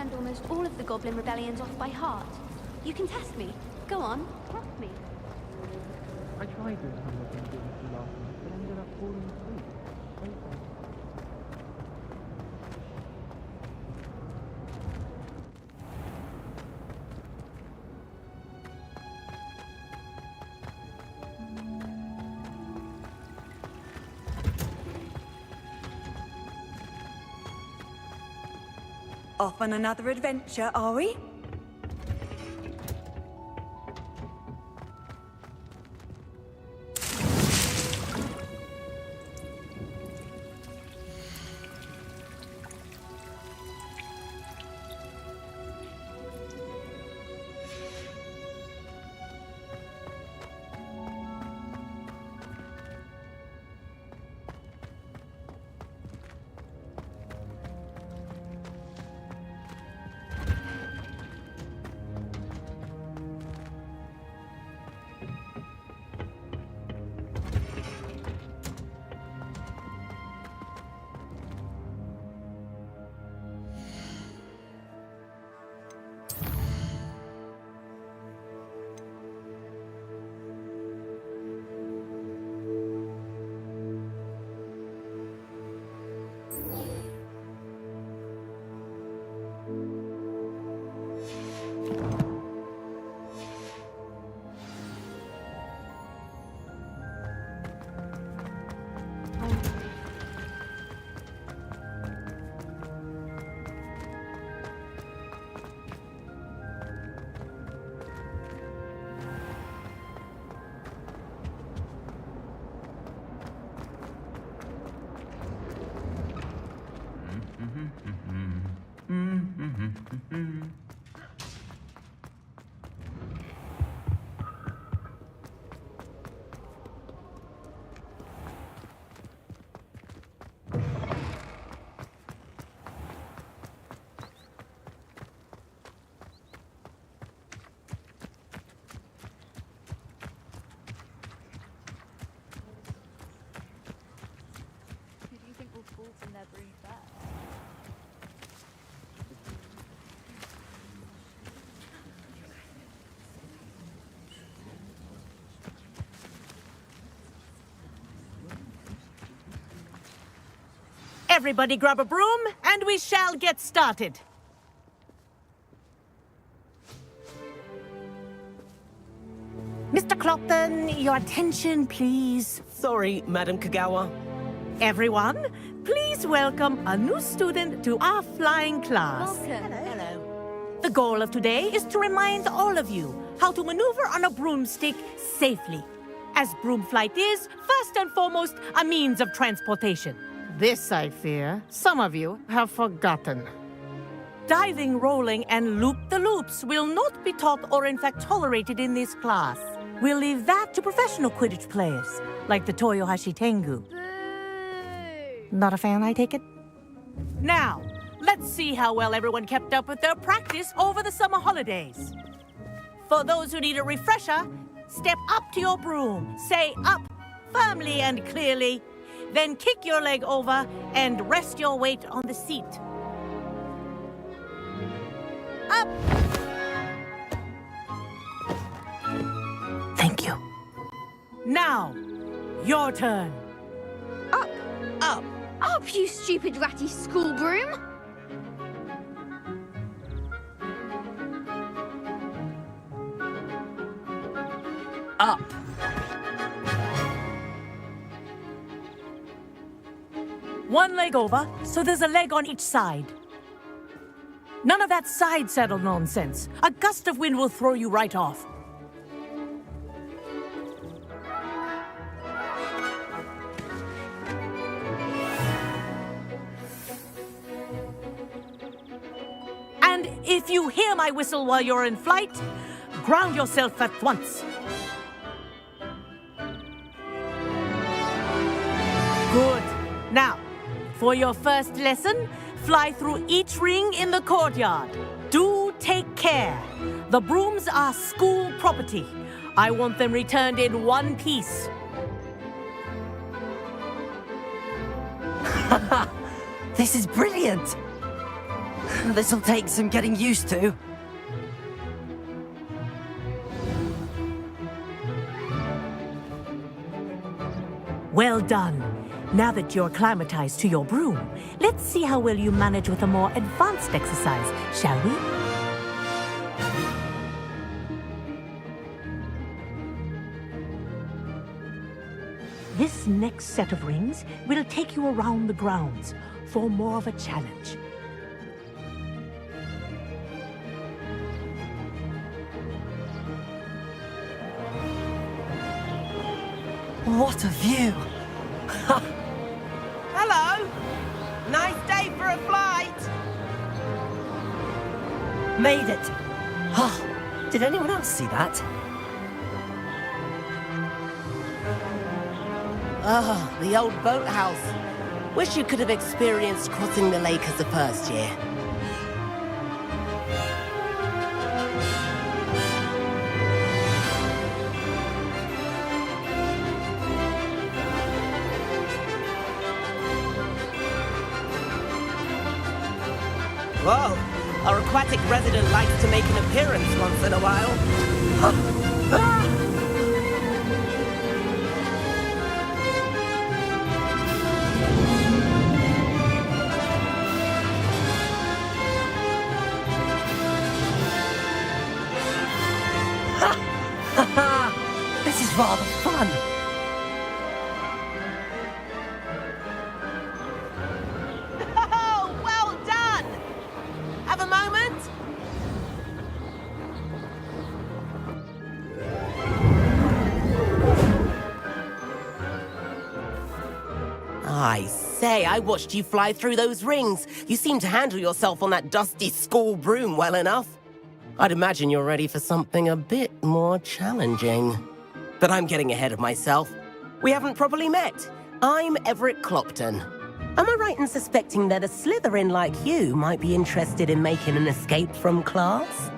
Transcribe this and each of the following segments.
learned almost all of the Goblin rebellions off by heart. You can test me. Go on, test me. I tried doing some of them last night, but ended up falling asleep. Off on another adventure, are we? Everybody grab a broom, and we shall get started. Mr. Clopton, your attention, please. Sorry, Madam Kagawa. Everyone, please welcome a new student to our flying class. Welcome. Hello. The goal of today is to remind all of you how to maneuver on a broomstick safely, as broom flight is, first and foremost, a means of transportation. This, I fear, some of you have forgotten. Diving, rolling, and loop-the-loops will not be taught or in fact tolerated in this class. We'll leave that to professional Quidditch players, like the Toyohashi Tengu. Boo! Not a fan, I take it? Now, let's see how well everyone kept up with their practice over the summer holidays. For those who need a refresher, step up to your broom, say up firmly and clearly, then kick your leg over and rest your weight on the seat. Up! Thank you. Now, your turn. Up! Up! Up, you stupid ratty school broom! Up! One leg over, so there's a leg on each side. None of that side saddle nonsense. A gust of wind will throw you right off. And if you hear my whistle while you're in flight, ground yourself at once. Good. Now, for your first lesson, fly through each ring in the courtyard. Do take care. The brooms are school property. I want them returned in one piece. This is brilliant! This'll take some getting used to. Well done. Now that you're acclimatized to your broom, let's see how well you manage with a more advanced exercise, shall we? This next set of rings will take you around the grounds for more of a challenge. What a view! Hello. Nice day for a flight. Made it! Oh, did anyone else see that? Oh, the old boathouse. Wish you could have experienced crossing the lake as a first year. Whoa, our aquatic resident likes to make an appearance once in a while. This is rather fun. Oh, well done! Have a moment? I say, I watched you fly through those rings. You seem to handle yourself on that dusty school broom well enough. I'd imagine you're ready for something a bit more challenging. But I'm getting ahead of myself. We haven't properly met. I'm Everett Clopton. Am I right in suspecting that a Slytherin like you might be interested in making an escape from class?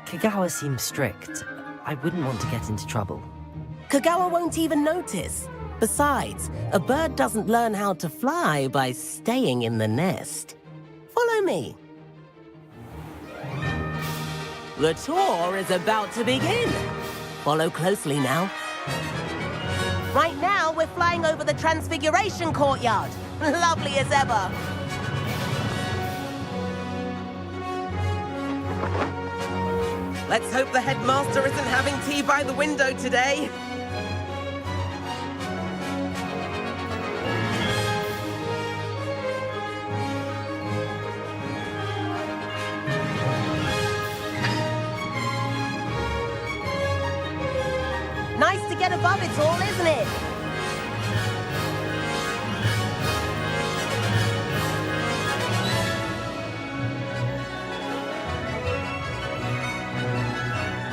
Kagawa seems strict. I wouldn't want to get into trouble. Kagawa won't even notice. Besides, a bird doesn't learn how to fly by staying in the nest. Follow me. The tour is about to begin. Follow closely now. Right now, we're flying over the Transfiguration Courtyard. Lovely as ever. Let's hope the headmaster isn't having tea by the window today. Nice to get above it all, isn't it?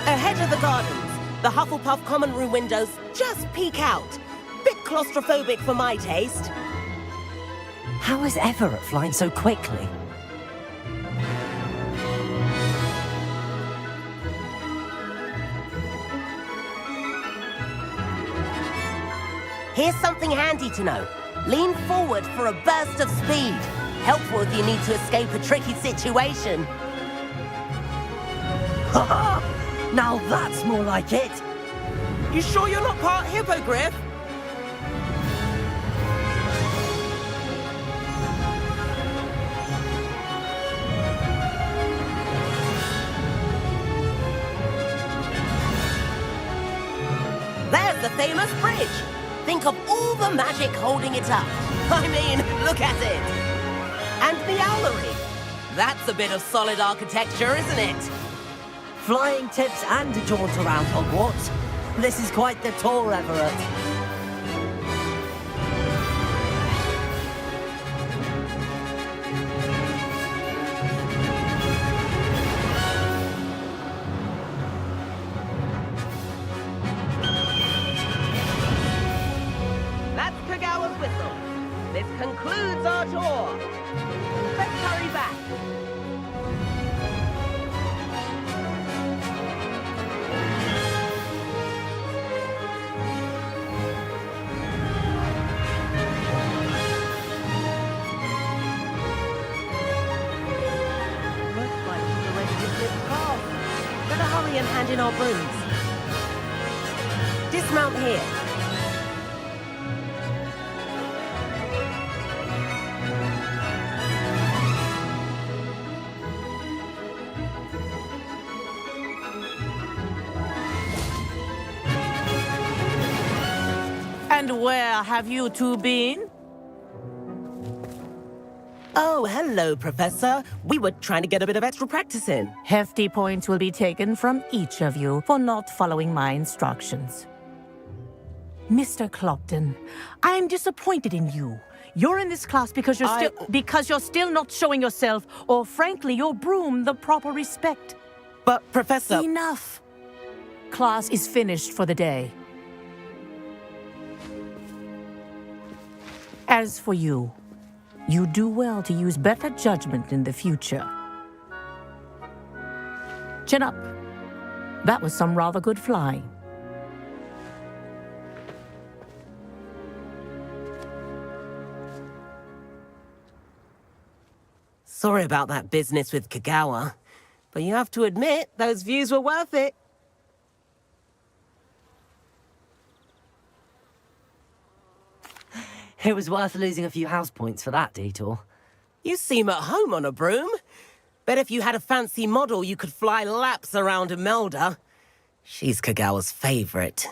Ahead of the gardens, the Hufflepuff common room windows just peek out. Bit claustrophobic for my taste. How is Everett flying so quickly? Here's something handy to know. Lean forward for a burst of speed. Helpful if you need to escape a tricky situation. Now that's more like it. You sure you're not part hippogriff? There's the famous bridge. Think of all the magic holding it up. I mean, look at it. And the owlery. That's a bit of solid architecture, isn't it? Flying tips and a jaunt around Hogwarts. This is quite the tour, Everett. That's Kagawa's whistle. This concludes our tour. Let's hurry back. in our brooms. Dismount here. And where have you two been? Oh, hello, Professor. We were trying to get a bit of extra practice in. Hefty points will be taken from each of you for not following my instructions. Mr. Clopton, I'm disappointed in you. You're in this class because you're still not showing yourself, or frankly, your broom the proper respect. But, Professor... Enough. Class is finished for the day. As for you, you do well to use better judgment in the future. Chin up. That was some rather good flying. Sorry about that business with Kagawa, but you have to admit, those views were worth it. It was worth losing a few house points for that detour. You seem at home on a broom. Bet if you had a fancy model, you could fly laps around Imelda. She's Kagawa's favorite.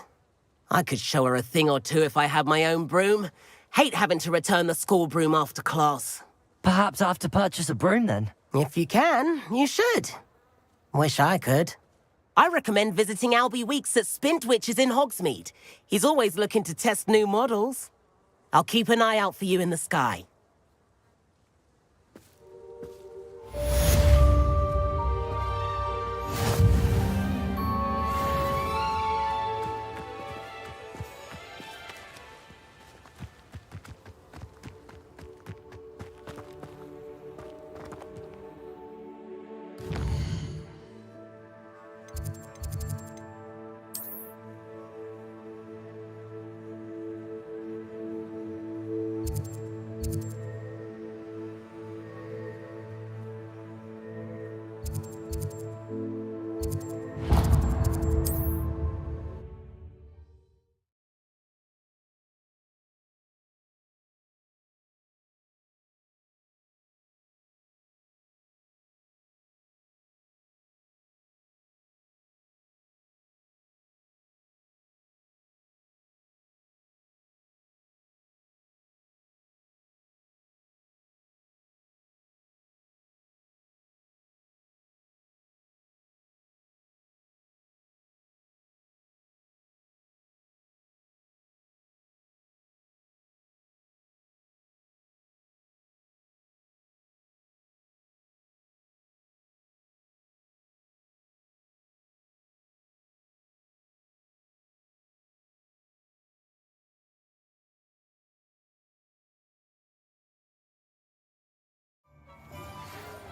I could show her a thing or two if I had my own broom. Hate having to return the school broom after class. Perhaps I have to purchase a broom then. If you can, you should. Wish I could. I recommend visiting Albie Weeks at Spintwitches in Hogsmeade. He's always looking to test new models. I'll keep an eye out for you in the sky.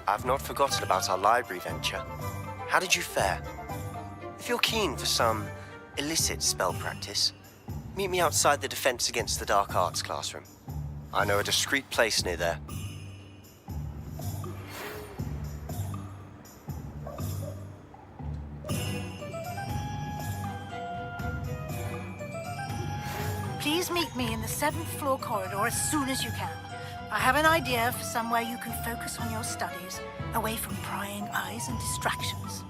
I've not forgotten about our library venture. How did you fare? If you're keen for some illicit spell practice, meet me outside the Defense Against the Dark Arts classroom. I know a discreet place near there. Please meet me in the 7th floor corridor as soon as you can. I have an idea for somewhere you can focus on your studies, away from prying eyes and distractions.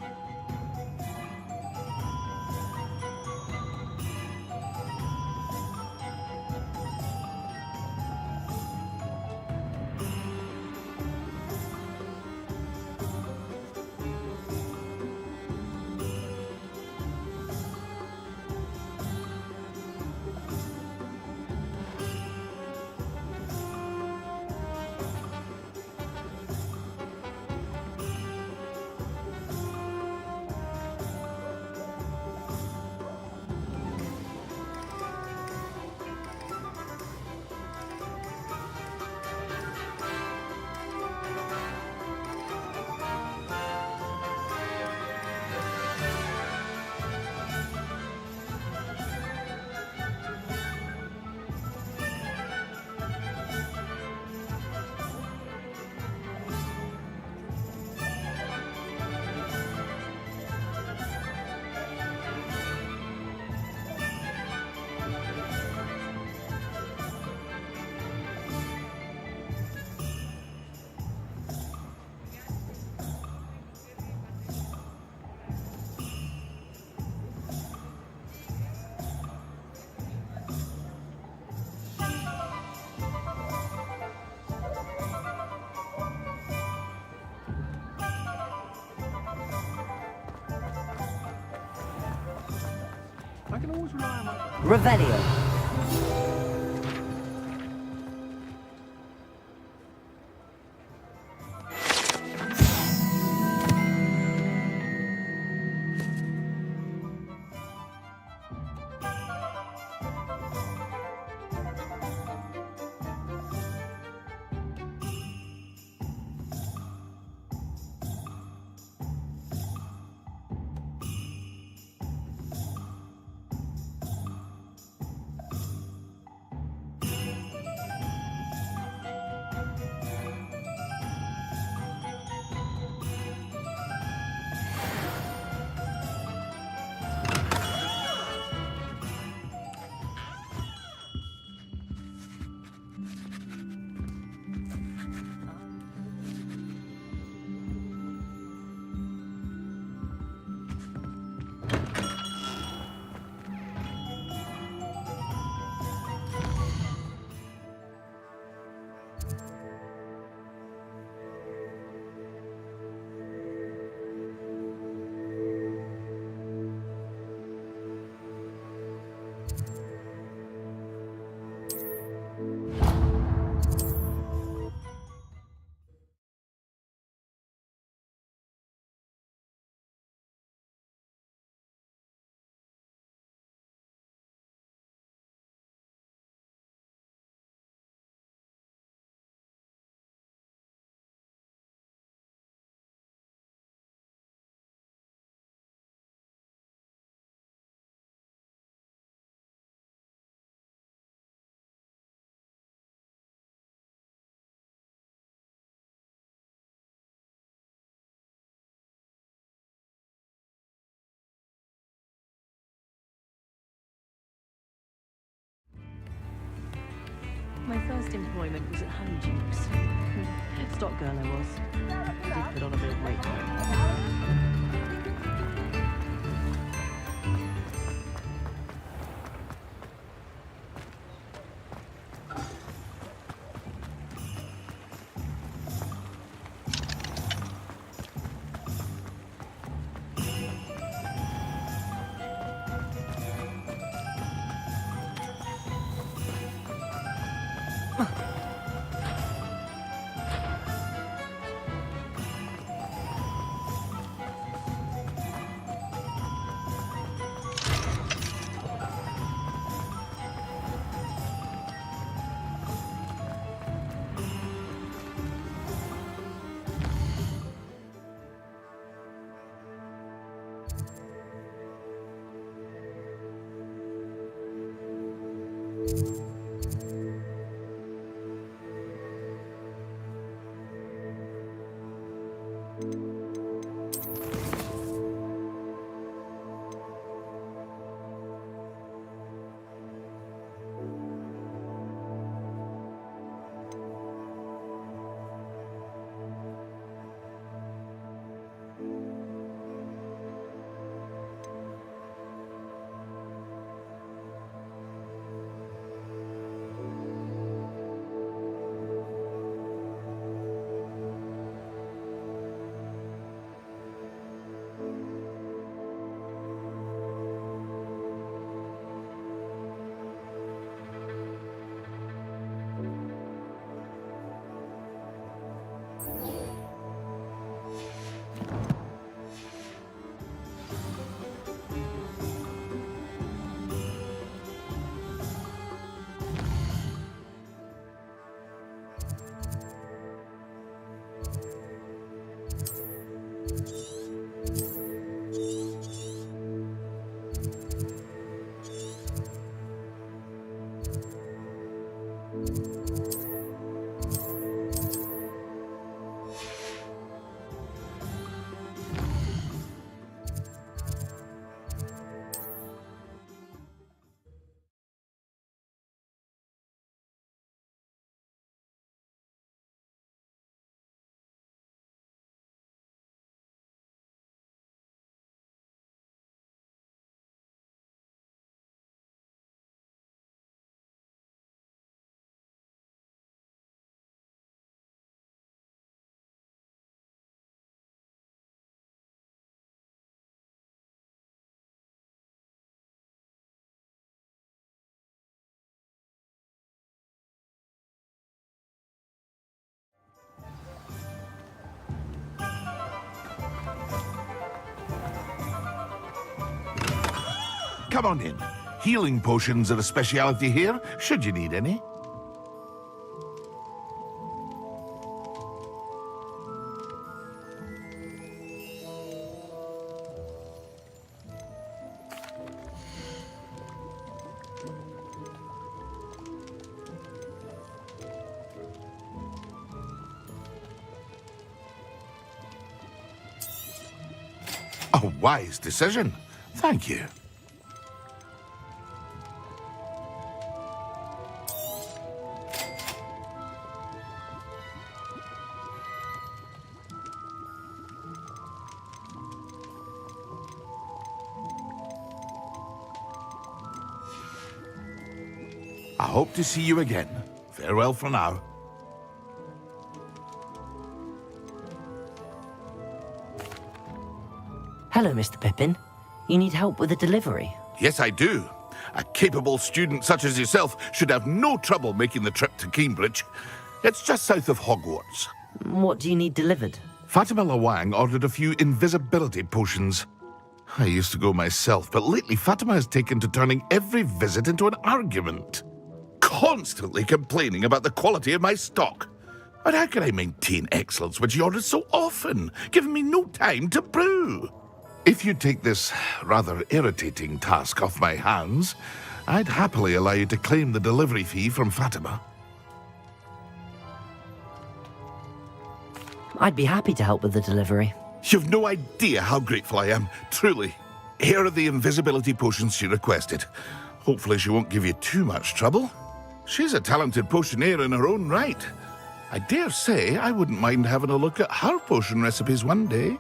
can always rely on my... Revelio. My first employment was at Honeydukes. Stock girl I was. I did put on a bit of weight though. come on in. Healing potions are a speciality here, should you need any. A wise decision. Thank you. I hope to see you again. Farewell for now. Hello, Mr. Pippin. You need help with a delivery? Yes, I do. A capable student such as yourself should have no trouble making the trip to Cambridge. It's just south of Hogwarts. What do you need delivered? Fatima Lawang ordered a few invisibility potions. I used to go myself, but lately Fatima has taken to turning every visit into an argument. Constantly complaining about the quality of my stock. But how can I maintain excellence when she orders so often, giving me no time to brew? If you take this rather irritating task off my hands, I'd happily allow you to claim the delivery fee from Fatima. I'd be happy to help with the delivery. You've no idea how grateful I am, truly. Here are the invisibility potions she requested. Hopefully she won't give you too much trouble. She's a talented potioneer in her own right. I dare say I wouldn't mind having a look at her potion recipes one day.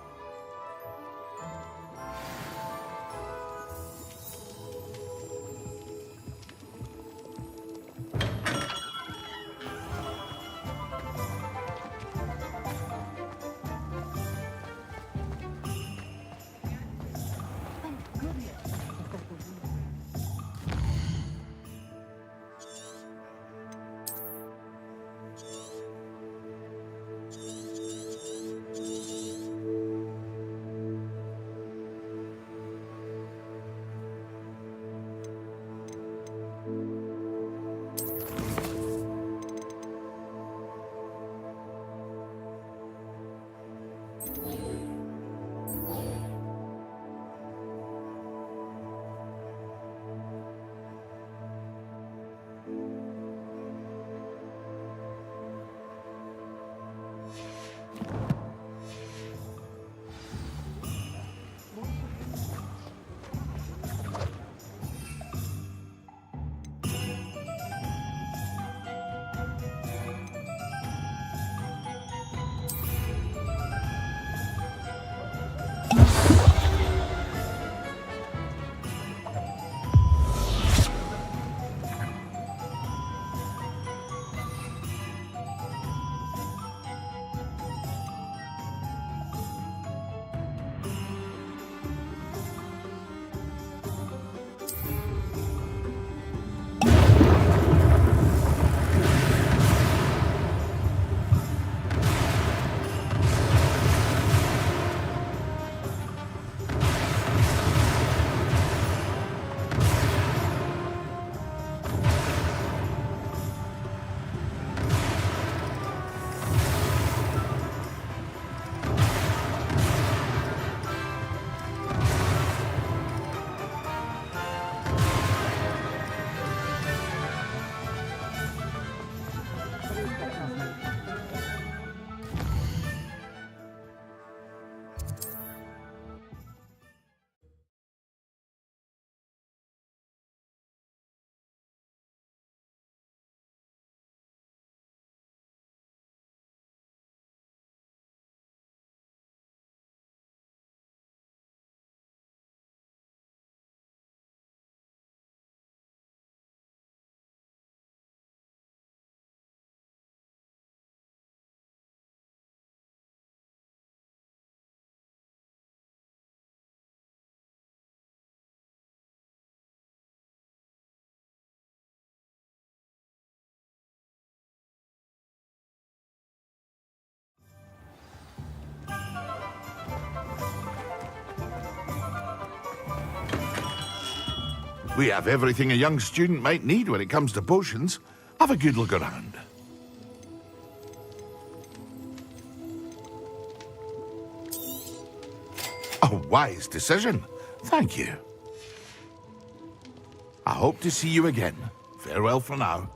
We have everything a young student might need when it comes to potions. Have a good look around. A wise decision. Thank you. I hope to see you again. Farewell for now.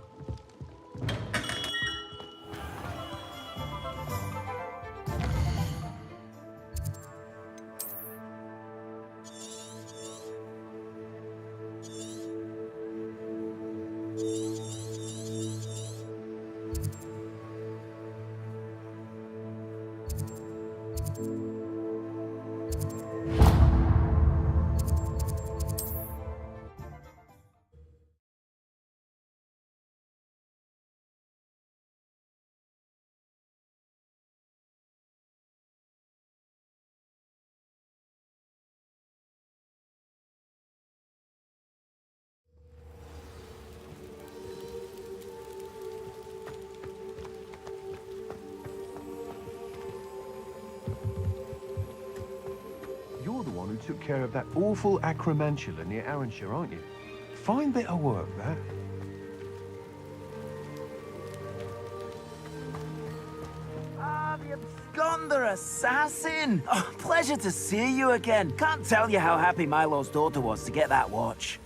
You're the one who took care of that awful acromantula near Arranshire, aren't you? Fine bit of work, that. Ah, the absconder assassin! Oh, pleasure to see you again. Can't tell you how happy Milo's daughter was to get that watch.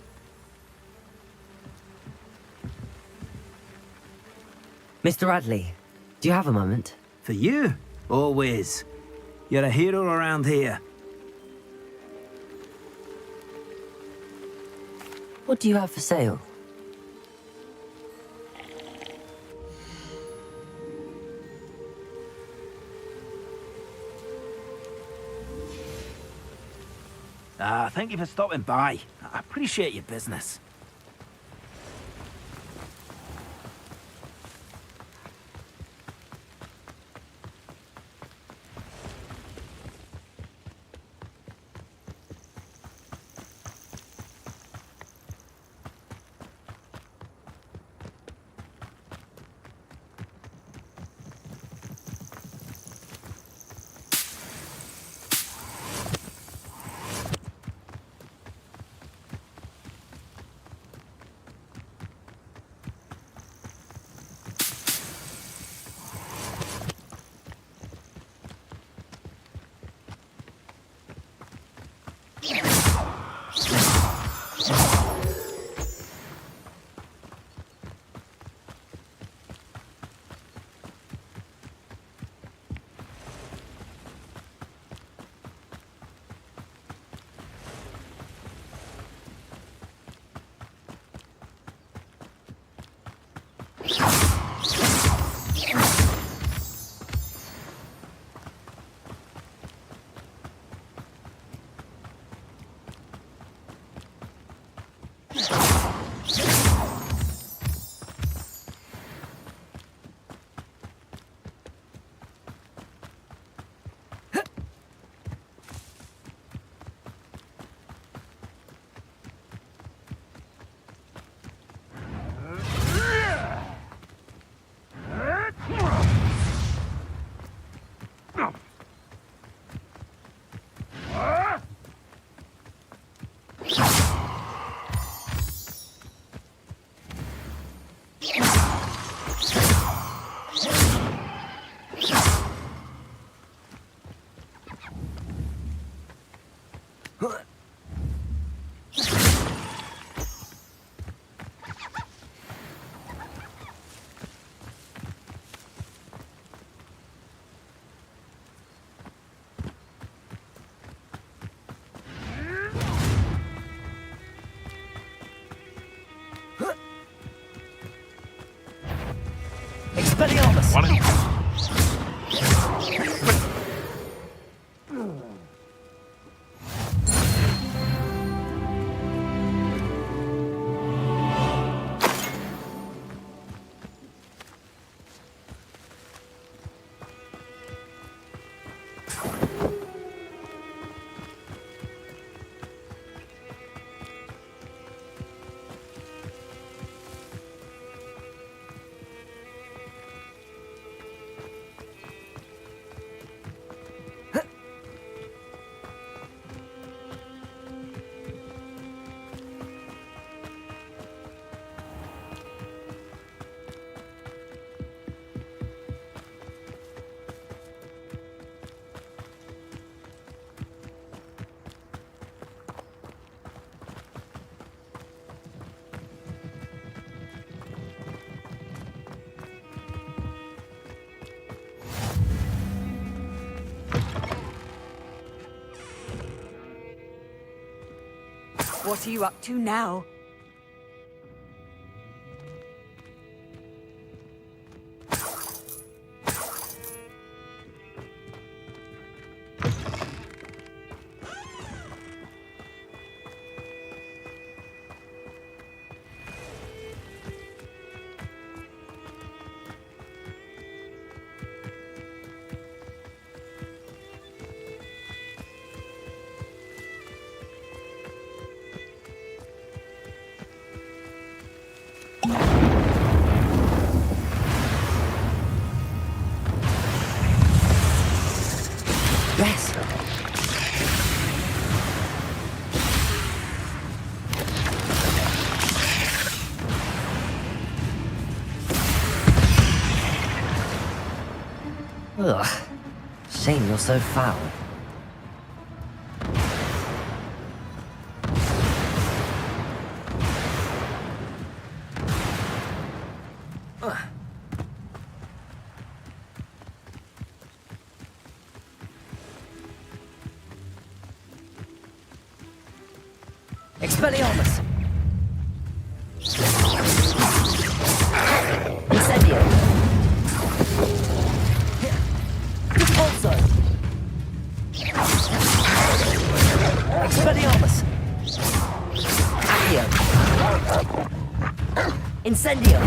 Mr. Radley, do you have a moment? For you? Always. You're a hero around here. What do you have for sale? Thank you for stopping by. I appreciate your business. Expelliarmus! What are you up to now? Yes. Ugh. Shame you're so foul. Expelliarmus! Incendio! Repulso! Expelliarmus! Accio! Incendio!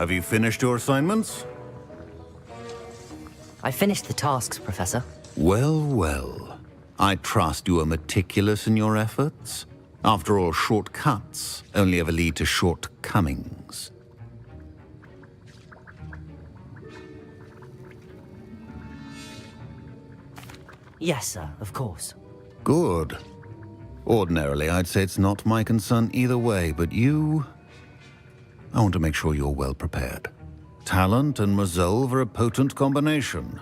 Have you finished your assignments? I finished the tasks, Professor. Well, well. I trust you are meticulous in your efforts. After all, shortcuts only ever lead to shortcomings. Yes, sir, of course. Good. Ordinarily, I'd say it's not my concern either way, but you... I want to make sure you're well prepared. Talent and resolve are a potent combination.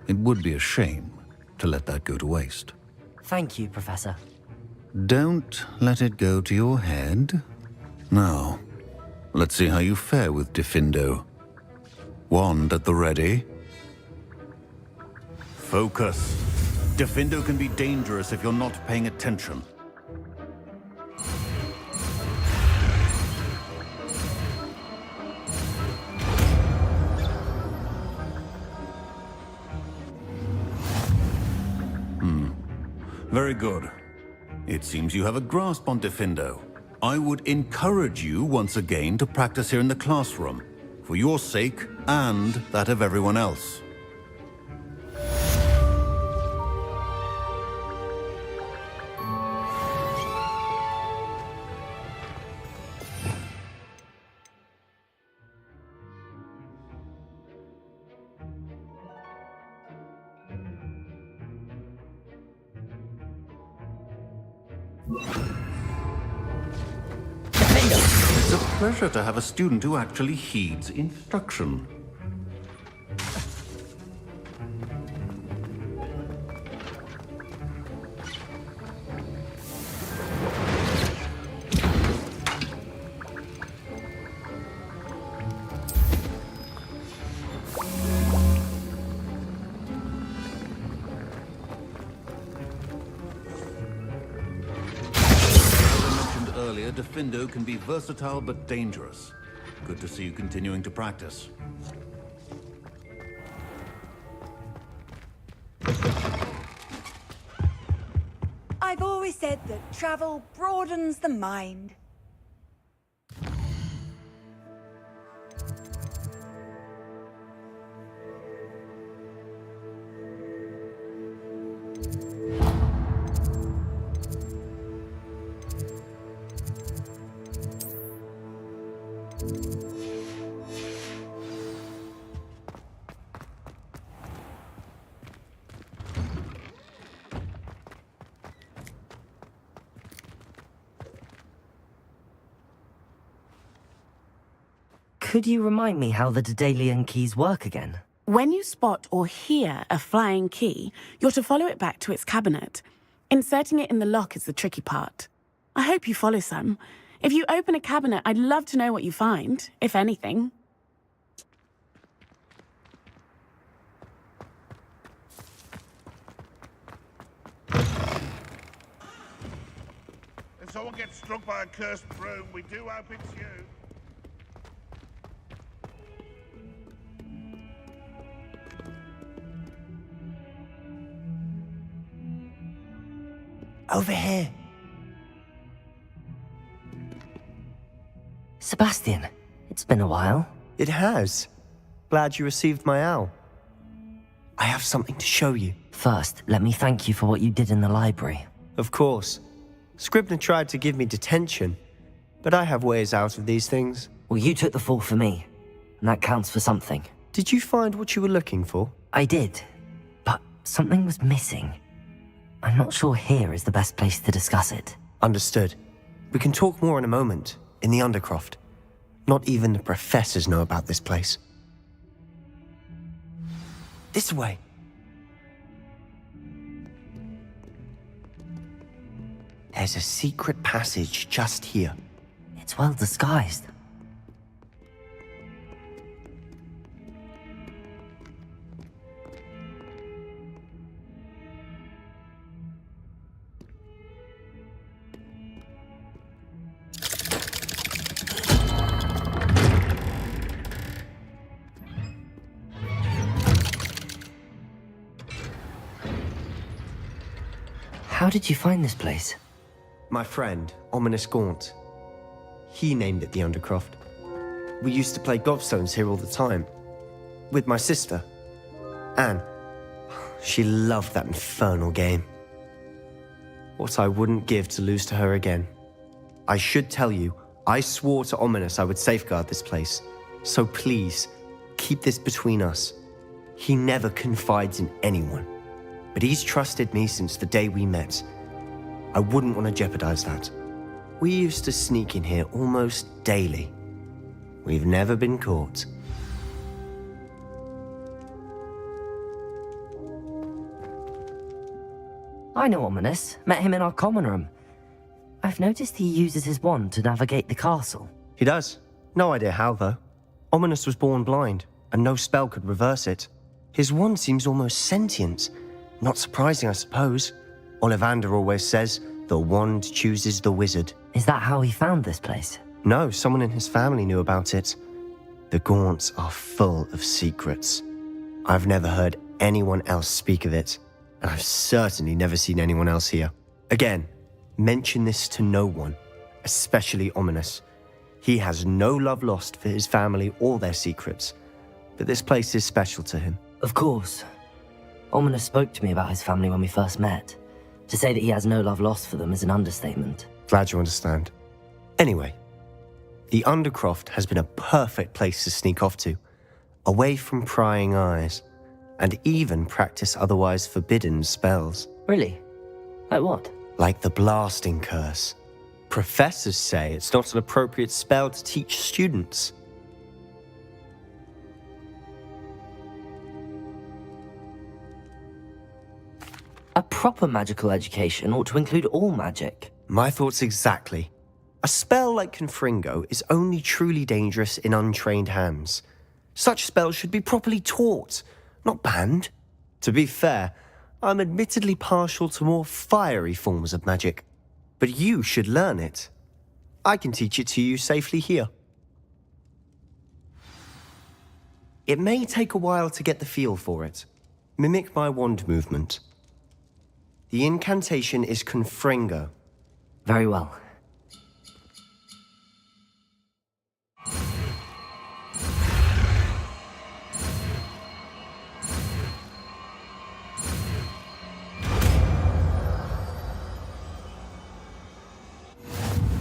It would be a shame to let that go to waste. Thank you, Professor. Don't let it go to your head. Now, let's see how you fare with Diffindo. Wand at the ready. Focus. Diffindo can be dangerous if you're not paying attention. Very good. It seems you have a grasp on Diffindo. I would encourage you once again to practice here in the classroom, for your sake and that of everyone else. It's a pleasure to have a student who actually heeds instruction. Earlier, Diffindo can be versatile but dangerous. Good to see you continuing to practice. I've always said that travel broadens the mind. Could you remind me how the Daedalian keys work again? When you spot or hear a flying key, you're to follow it back to its cabinet. Inserting it in the lock is the tricky part. I hope you follow some. If you open a cabinet, I'd love to know what you find, if anything. If someone gets struck by a cursed broom, we do hope it's you. Over here. Sebastian, it's been a while. It has. Glad you received my owl. I have something to show you. First, let me thank you for what you did in the library. Of course. Scribner tried to give me detention, but I have ways out of these things. Well, you took the fall for me, and that counts for something. Did you find what you were looking for? I did, but something was missing. I'm not sure here is the best place to discuss it. Understood. We can talk more in a moment, in the Undercroft. Not even the professors know about this place. This way. There's a secret passage just here. It's well disguised. How did you find this place? My friend, Ominous Gaunt. He named it the Undercroft. We used to play gobstones here all the time. With my sister, Anne. She loved that infernal game. What I wouldn't give to lose to her again. I should tell you, I swore to Ominous I would safeguard this place. So please, keep this between us. He never confides in anyone. But he's trusted me since the day we met. I wouldn't want to jeopardize that. We used to sneak in here almost daily. We've never been caught. I know Ominous. Met him in our common room. I've noticed he uses his wand to navigate the castle. He does. No idea how, though. Ominous was born blind, and no spell could reverse it. His wand seems almost sentient. Not surprising, I suppose. Ollivander always says, the wand chooses the wizard. Is that how he found this place? No, someone in his family knew about it. The Gaunts are full of secrets. I've never heard anyone else speak of it, and I've certainly never seen anyone else here. Again, mention this to no one, especially Ominous. He has no love lost for his family or their secrets, but this place is special to him. Of course. Ominous spoke to me about his family when we first met. To say that he has no love lost for them is an understatement. Glad you understand. Anyway, the Undercroft has been a perfect place to sneak off to, away from prying eyes, and even practice otherwise forbidden spells. Really? Like what? Like the blasting curse. Professors say it's not an appropriate spell to teach students. A proper magical education ought to include all magic. My thoughts exactly. A spell like Confringo is only truly dangerous in untrained hands. Such spells should be properly taught, not banned. To be fair, I'm admittedly partial to more fiery forms of magic, but you should learn it. I can teach it to you safely here. It may take a while to get the feel for it. Mimic my wand movement. The incantation is Confringo. Very well.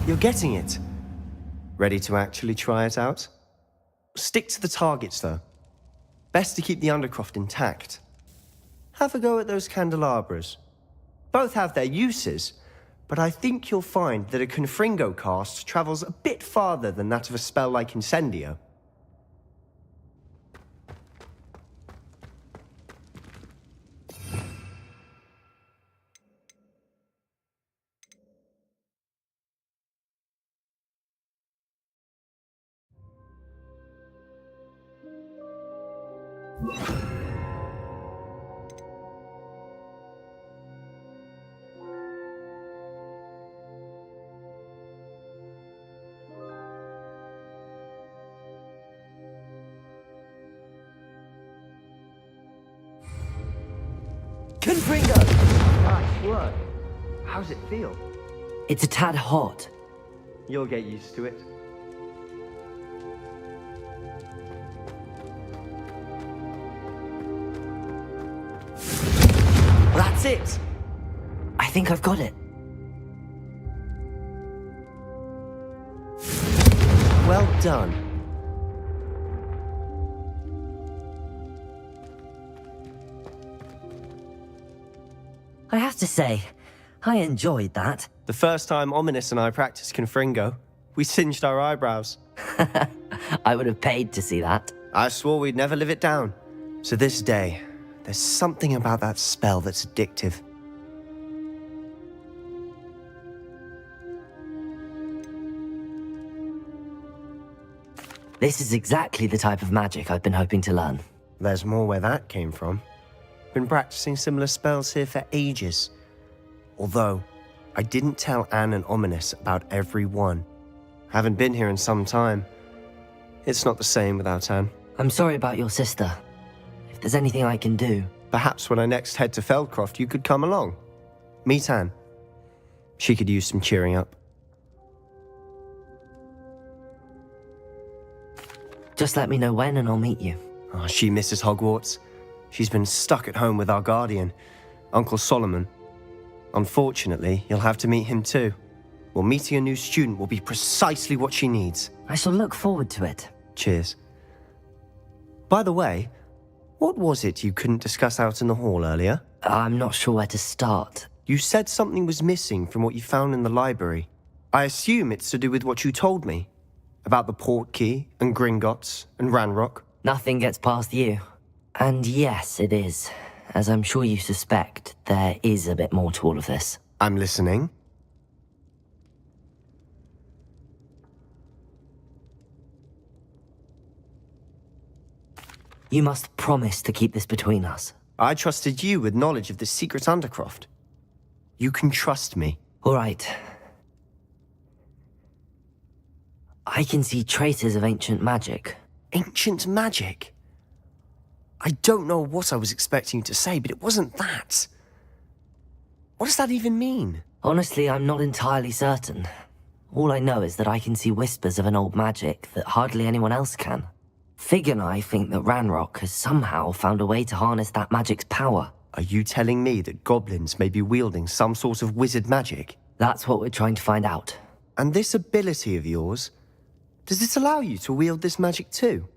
You're getting it. Ready to actually try it out? Stick to the targets, though. Best to keep the Undercroft intact. Have a go at those candelabras. Both have their uses, but I think you'll find that a Confringo cast travels a bit farther than that of a spell like Incendio. Confringo! Nice work. How's it feel? It's a tad hot. You'll get used to it. That's it! I think I've got it. Well done. I have to say, I enjoyed that. The first time Ominous and I practiced Confringo, we singed our eyebrows. I would have paid to see that. I swore we'd never live it down. To this day, there's something about that spell that's addictive. This is exactly the type of magic I've been hoping to learn. There's more where that came from. Been practicing similar spells here for ages. Although, I didn't tell Anne and Ominous about every one. Haven't been here in some time. It's not the same without Anne. I'm sorry about your sister. If there's anything I can do... Perhaps when I next head to Feldcroft, you could come along. Meet Anne. She could use some cheering up. Just let me know when and I'll meet you. Oh, she misses Hogwarts. She's been stuck at home with our guardian, Uncle Solomon. Unfortunately, you'll have to meet him too. Well, meeting a new student will be precisely what she needs. I shall look forward to it. Cheers. By the way, what was it you couldn't discuss out in the hall earlier? I'm not sure where to start. You said something was missing from what you found in the library. I assume it's to do with what you told me. About the port key, and Gringotts, and Ranrock. Nothing gets past you. And yes, it is. As I'm sure you suspect, there is a bit more to all of this. I'm listening. You must promise to keep this between us. I trusted you with knowledge of this secret undercroft. You can trust me. All right. I can see traces of ancient magic. Ancient magic? I don't know what I was expecting you to say, but it wasn't that. What does that even mean? Honestly, I'm not entirely certain. All I know is that I can see whispers of an old magic that hardly anyone else can. Fig and I think that Ranrock has somehow found a way to harness that magic's power. Are you telling me that goblins may be wielding some sort of wizard magic? That's what we're trying to find out. And this ability of yours, does it allow you to wield this magic too?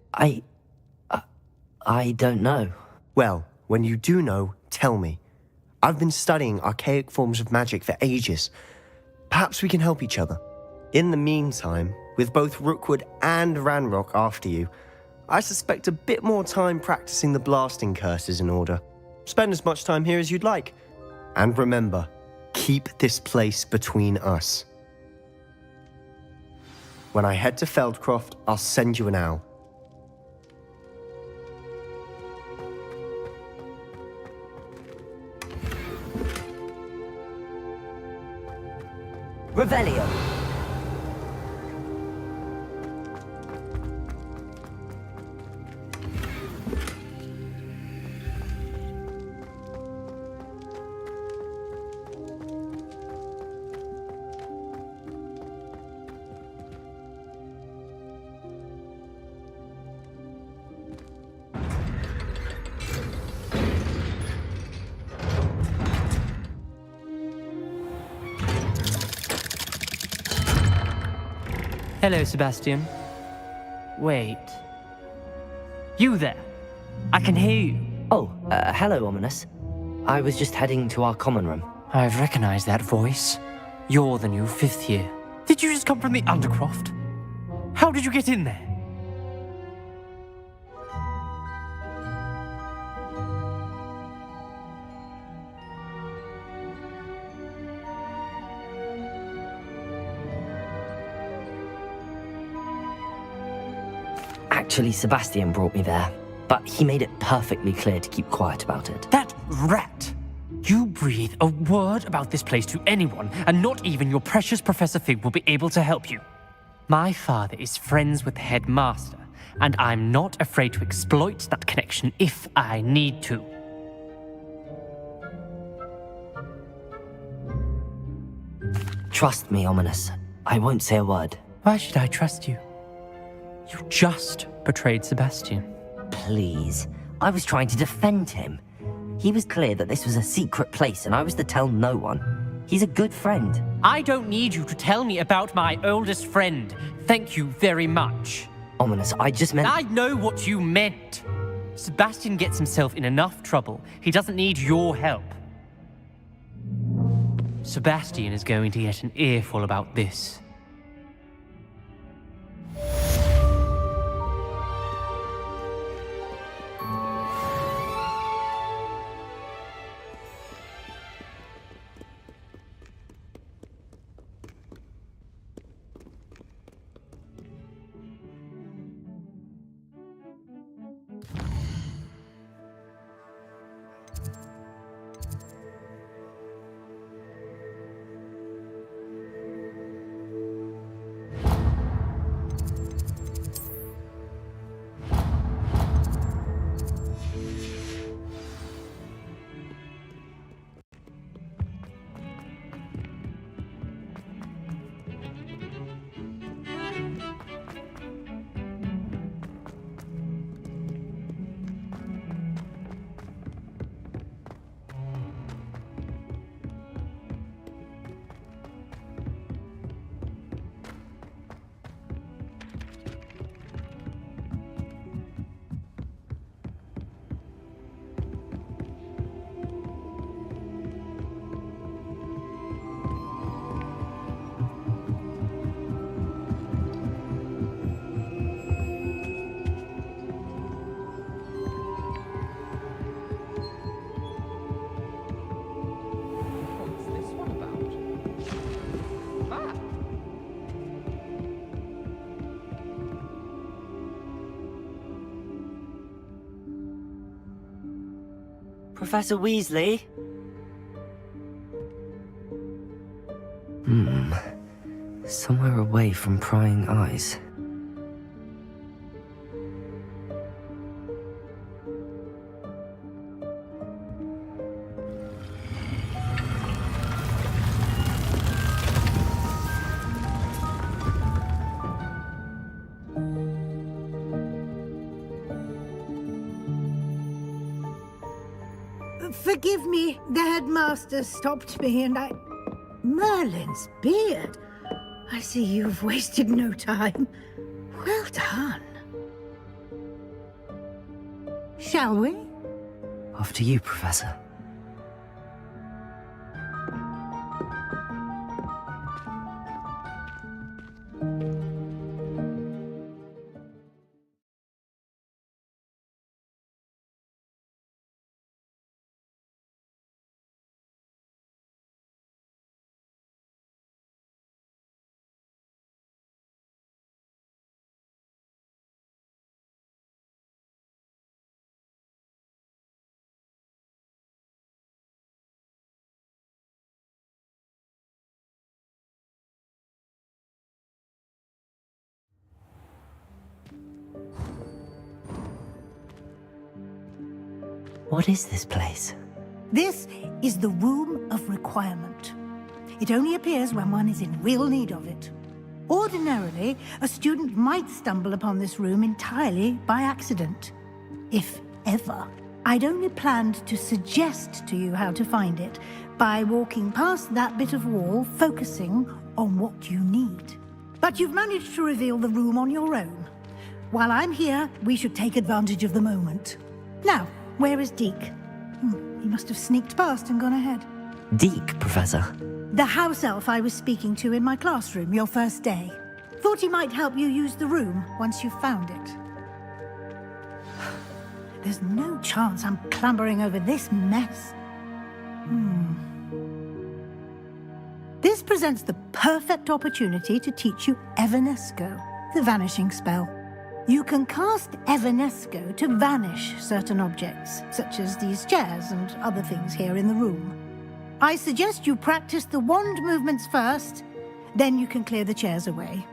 I don't know. Well, when you do know, tell me. I've been studying archaic forms of magic for ages. Perhaps we can help each other. In the meantime, with both Rookwood and Ranrock after you, I suspect a bit more time practicing the blasting curse is in order. Spend as much time here as you'd like. And remember, keep this place between us. When I head to Feldcroft, I'll send you an owl. Revelio. Hello, Sebastian. Wait. You there? I can hear you. Oh, hello, Ominous. I was just heading to our common room. I've recognized that voice. You're the new 5th year. Did you just come from the Undercroft? How did you get in there? Actually, Sebastian brought me there, but he made it perfectly clear to keep quiet about it. That rat! You breathe a word about this place to anyone, and not even your precious Professor Fig will be able to help you. My father is friends with the headmaster, and I'm not afraid to exploit that connection if I need to. Trust me, Ominous. I won't say a word. Why should I trust you? You just betrayed Sebastian. Please. I was trying to defend him. He was clear that this was a secret place and I was to tell no one. He's a good friend. I don't need you to tell me about my oldest friend. Thank you very much. Ominous, I just meant... I know what you meant. Sebastian gets himself in enough trouble. He doesn't need your help. Sebastian is going to get an earful about this. Professor Weasley? Somewhere away from prying eyes. Forgive me, the headmaster stopped me and I... Merlin's beard. I see you've wasted no time. Well done. Shall we? Off to you, Professor. What is this place? This is the Room of Requirement. It only appears when one is in real need of it. Ordinarily, a student might stumble upon this room entirely by accident. If ever. I'd only planned to suggest to you how to find it by walking past that bit of wall, focusing on what you need. But you've managed to reveal the room on your own. While I'm here, we should take advantage of the moment. Now, where is Deke? He must have sneaked past and gone ahead. Deke, Professor. The house elf I was speaking to in my classroom your first day. Thought he might help you use the room once you found it. There's no chance I'm clambering over this mess. This presents the perfect opportunity to teach you Evanesco, the vanishing spell. You can cast Evanesco to vanish certain objects, such as these chairs and other things here in the room. I suggest you practice the wand movements first, then you can clear the chairs away.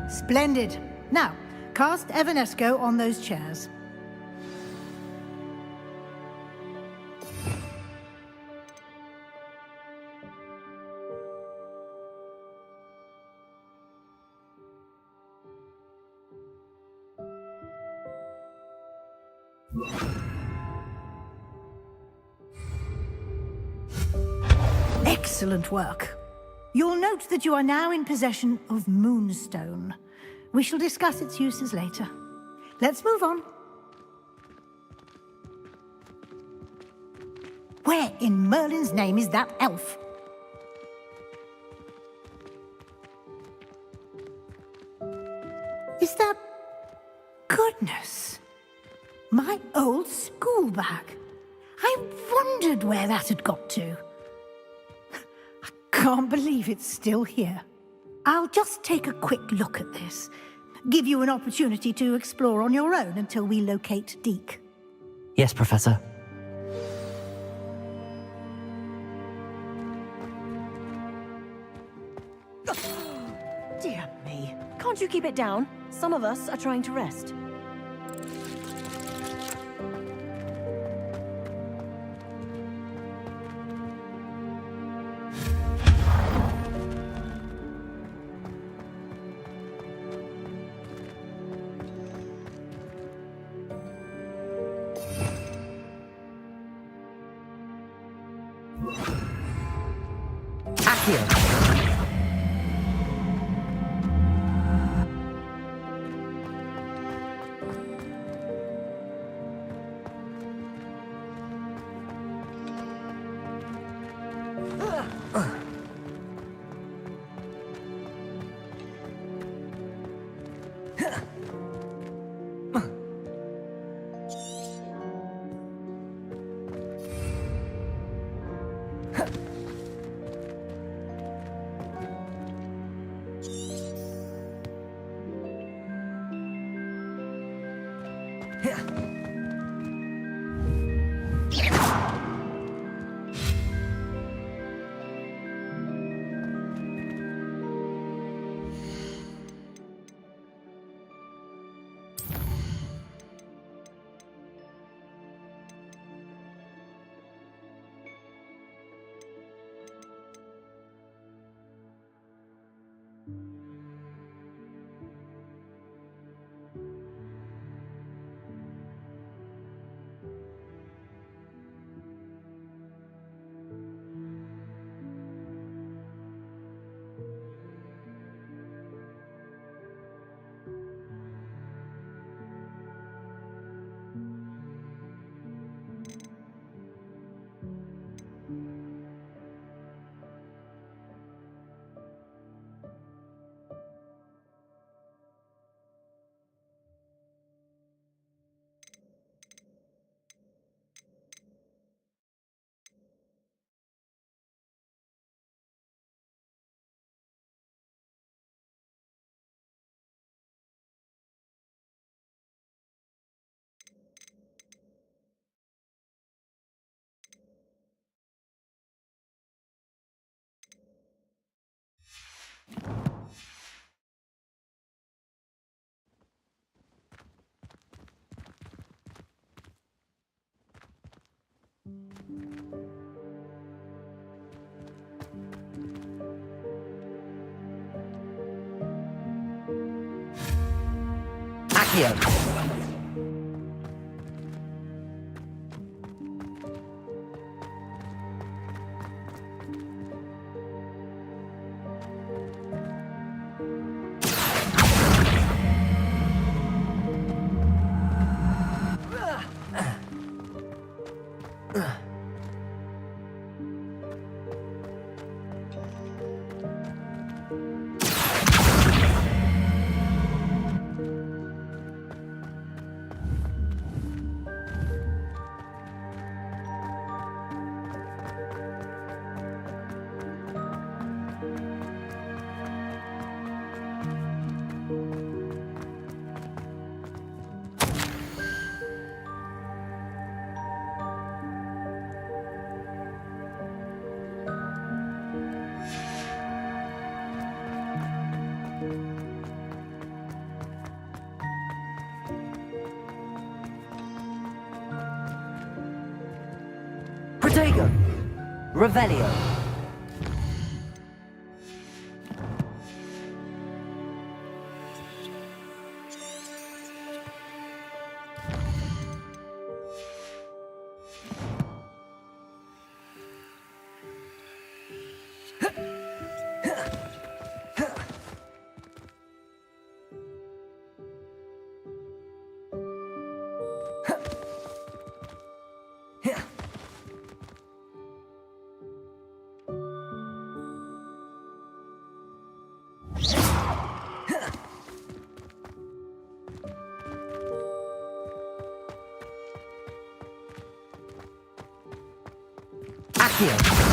Splendid. Now, cast Evanesco on those chairs. Excellent work. You'll note that you are now in possession of Moonstone. We shall discuss its uses later. Let's move on. Where in Merlin's name is that elf? Is that... Goodness! My old school bag. I wondered where that had got to. I can't believe it's still here. I'll just take a quick look at this. Give you an opportunity to explore on your own until we locate Deke. Yes, Professor. Dear me. Can't you keep it down? Some of us are trying to rest. Accio! Protego! Revelio! Accio!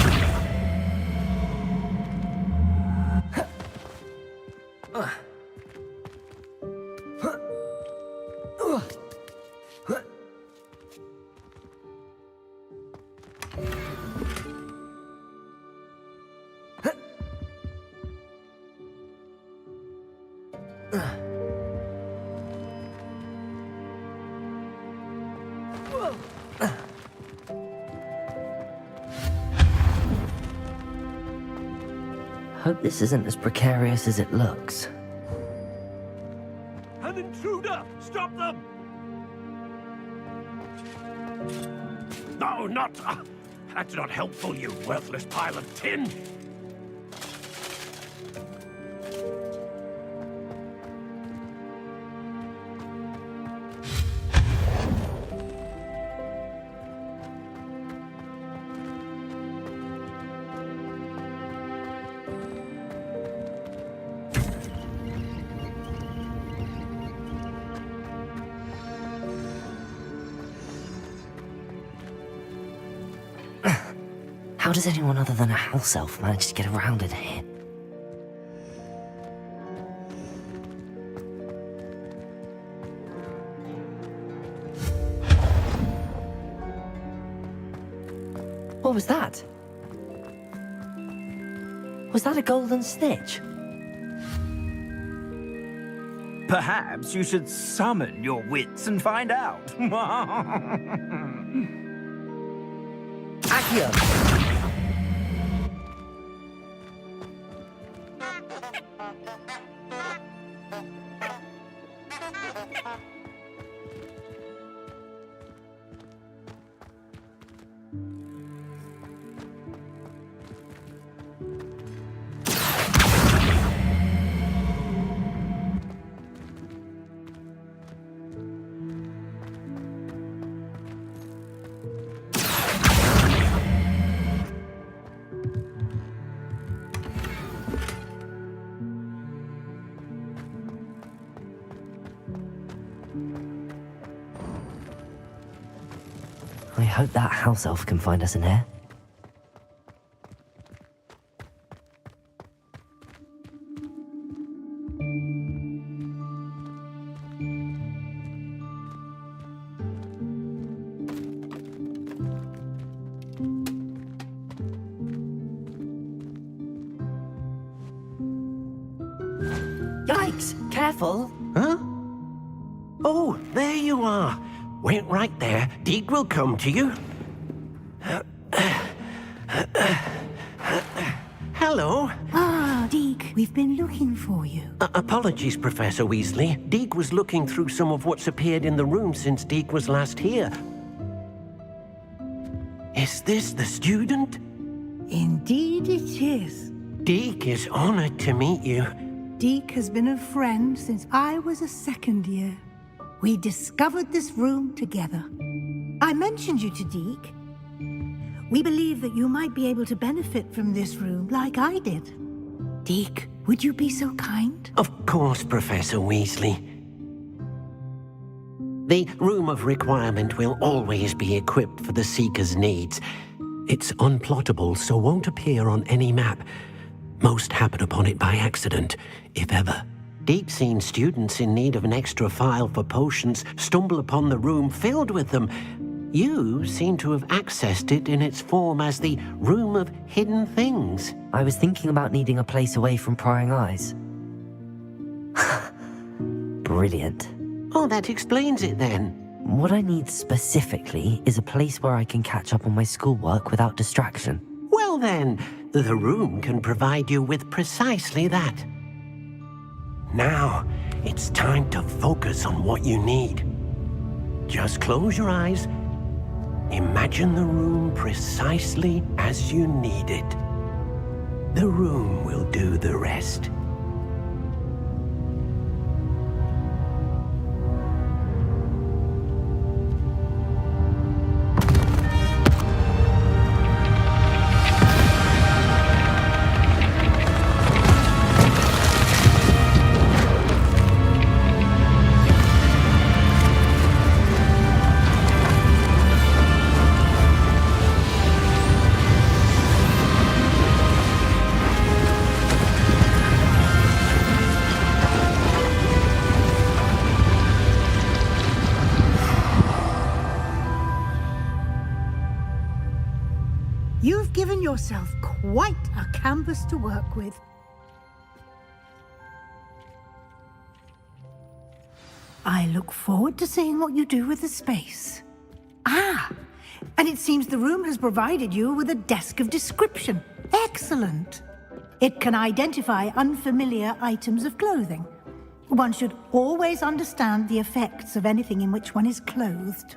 Hope this isn't as precarious as it looks. An intruder! Stop them! No, not... that's not helpful, you worthless pile of tin! How does anyone other than a house elf manage to get around in here? What was that? Was that a golden snitch? Perhaps you should summon your wits and find out. Accio! I hope that house elf can find us in here. Yikes! Careful! Huh? Oh, there you are. Wait right there. Deek will come to you. Hello. Ah, Deek, we've been looking for you. Apologies, Professor Weasley. Deek was looking through some of what's appeared in the room since Deek was last here. Is this the student? Indeed it is. Deek is honored to meet you. Deek has been a friend since I was a second year. We discovered this room together. I mentioned you to Deek. We believe that you might be able to benefit from this room like I did. Deek, would you be so kind? Of course, Professor Weasley. The Room of Requirement will always be equipped for the Seeker's needs. It's unplottable, so won't appear on any map. Most happen upon it by accident, if ever. Deep-seen students in need of an extra file for potions stumble upon the room filled with them. You seem to have accessed it in its form as the Room of Hidden Things. I was thinking about needing a place away from prying eyes. Brilliant. Oh, that explains it then. What I need specifically is a place where I can catch up on my schoolwork without distraction. Well then, the room can provide you with precisely that. Now, it's time to focus on what you need. Just close your eyes. Imagine the room precisely as you need it. The room will do the rest. You've given yourself quite a canvas to work with. I look forward to seeing what you do with the space. Ah, and it seems the room has provided you with a desk of description. Excellent. It can identify unfamiliar items of clothing. One should always understand the effects of anything in which one is clothed.